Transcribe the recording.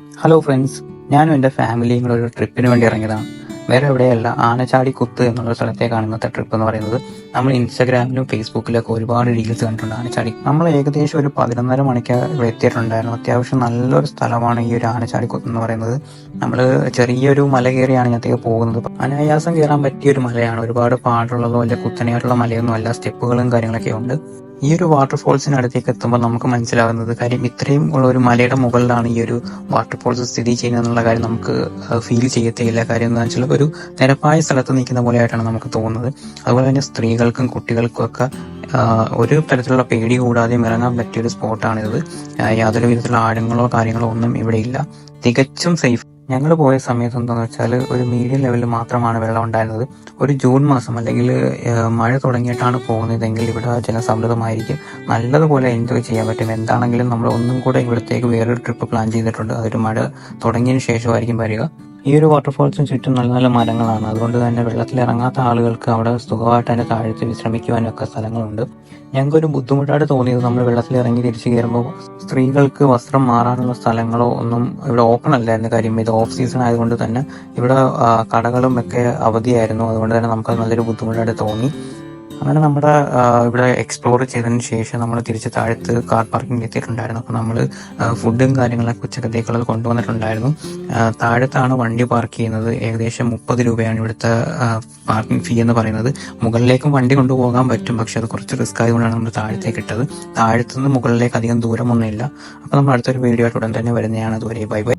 Hello friends, ഞാനും എൻ്റെ ഫാമിലിയും കൂടെ ഒരു ട്രിപ്പിന് വേണ്ടി ഇറങ്ങിയതാണ്. വേറെ എവിടെയല്ല, ആനച്ചാടിക്കുത്ത് എന്നുള്ള സ്ഥലത്തേക്കാണ് ഇന്നത്തെ ട്രിപ്പ് എന്ന് പറയുന്നത്. നമ്മൾ ഇൻസ്റ്റാഗ്രാമിലും ഫേസ്ബുക്കിലൊക്കെ ഒരുപാട് റീൽസ് കണ്ടിട്ടുണ്ട് ആനച്ചാടി. നമ്മൾ ഏകദേശം ഒരു 11:30 മണിക്ക് ഇവിടെ എത്തിയിട്ടുണ്ടായിരുന്നു. അത്യാവശ്യം നല്ലൊരു സ്ഥലമാണ് ഈ ഒരു ആനച്ചാടിക്കുത്ത് എന്ന് പറയുന്നത്. നമ്മൾ ചെറിയൊരു മല കയറിയാണ് ഇങ്ങനത്തേക്ക് പോകുന്നത്. അനായാസം കയറാൻ പറ്റിയൊരു മലയാണ്. ഒരുപാട് പാടുള്ളതോ അല്ലെ കുത്തനെയായിട്ടുള്ള മലയൊന്നും അല്ല, സ്റ്റെപ്പുകളും കാര്യങ്ങളൊക്കെ ഉണ്ട്. ഈ ഒരു വാട്ടർഫോൾസിനടുത്തേക്ക് എത്തുമ്പോൾ നമുക്ക് മനസ്സിലാകുന്നത് കാര്യം ഇത്രയും ഉള്ള ഒരു മലയുടെ മുകളിലാണ് ഈ ഒരു വാട്ടർഫോൾസ് സ്ഥിതി ചെയ്യുന്നത് എന്നുള്ള കാര്യം നമുക്ക് ഫീൽ ചെയ്യത്തേയില്ല. കാര്യം എന്താ വെച്ചാൽ ഒരു നിരപ്പായ സ്ഥലത്ത് നിൽക്കുന്ന പോലെയായിട്ടാണ് നമുക്ക് തോന്നുന്നത്. അതുപോലെ തന്നെ സ്ത്രീകൾക്കും കുട്ടികൾക്കും ഒക്കെ ഒരു തരത്തിലുള്ള പേടി കൂടാതെ ഇറങ്ങാൻ പറ്റിയൊരു സ്പോട്ടാണിത്. യാതൊരു വിധത്തിലുള്ള ആഴങ്ങളോ കാര്യങ്ങളോ ഒന്നും ഇവിടെ ഇല്ല. തികച്ചും സേഫ്. ഞങ്ങൾ പോയ സമയത്ത് എന്താണെന്ന് വെച്ചാൽ ഒരു മീഡിയം ലെവലിൽ മാത്രമാണ് വെള്ളം ഉണ്ടായിരുന്നത്. ഒരു ജൂൺ മാസം അല്ലെങ്കിൽ മഴ തുടങ്ങിയിട്ടാണ് പോകുന്നതെങ്കിൽ ഇവിടെ ജലസമൃദ്ധമായിരിക്കും. നല്ലതുപോലെ എൻജോയ് ചെയ്യാൻ പറ്റും. എന്താണെങ്കിലും നമ്മൾ ഒന്നും കൂടെ ഇവിടത്തേക്ക് വേറൊരു ട്രിപ്പ് പ്ലാൻ ചെയ്തിട്ടുണ്ട്. അതൊരു മഴ തുടങ്ങിയതിന് ശേഷമായിരിക്കും വരിക. ഈ ഒരു വാട്ടർഫോൾസിന് ചുറ്റും നല്ല നല്ല മരങ്ങളാണ്. അതുകൊണ്ട് തന്നെ വെള്ളത്തിൽ ഇറങ്ങാത്ത ആളുകൾക്ക് അവിടെ സുഖമായിട്ട് അതിൻ്റെ താഴത്ത് വിശ്രമിക്കുവാനൊക്കെ സ്ഥലങ്ങളുണ്ട്. ഞങ്ങൾക്കൊരു ബുദ്ധിമുട്ടായിട്ട് തോന്നിയത് നമ്മൾ വെള്ളത്തിൽ ഇറങ്ങി തിരിച്ചു കയറുമ്പോൾ സ്ത്രീകൾക്ക് വസ്ത്രം മാറാനുള്ള സ്ഥലങ്ങളോ ഒന്നും ഇവിടെ ഓപ്പൺ അല്ലായിരുന്നു. കാര്യം ഇത് ഓഫ് സീസൺ ആയതുകൊണ്ട് തന്നെ ഇവിടെ കടകളും ഒക്കെ അവധിയായിരുന്നു. അതുകൊണ്ട് തന്നെ നമുക്കത് നല്ലൊരു ബുദ്ധിമുട്ടായിട്ട് തോന്നി. അങ്ങനെ നമ്മുടെ ഇവിടെ എക്സ്പ്ലോർ ചെയ്തതിന് ശേഷം നമ്മൾ തിരിച്ച് താഴത്ത് കാർ പാർക്കിംഗ് എത്തിയിട്ടുണ്ടായിരുന്നു. അപ്പോൾ നമ്മൾ ഫുഡും കാര്യങ്ങളൊക്കെ ഉച്ചക്കത്തേക്കുള്ളത് കൊണ്ടുവന്നിട്ടുണ്ടായിരുന്നു. താഴത്താണ് വണ്ടി പാർക്ക് ചെയ്യുന്നത്. ഏകദേശം 30 രൂപയാണ് ഇവിടുത്തെ പാർക്കിംഗ് ഫീ എന്ന് പറയുന്നത്. മുകളിലേക്കും വണ്ടി കൊണ്ടുപോകാൻ പറ്റും, പക്ഷെ അത് കുറച്ച് റിസ്ക് ആയതുകൊണ്ടാണ് നമ്മൾ താഴത്തേക്ക് ഇട്ടത്. താഴത്തുനിന്ന് മുകളിലേക്ക് അധികം ദൂരമൊന്നുമില്ല. അപ്പോൾ നമ്മൾ അടുത്തൊരു വീഡിയോ ആയിട്ട് ഉടൻ തന്നെ വരുന്നതാണ്. അതുവരെ ബൈ ബൈ.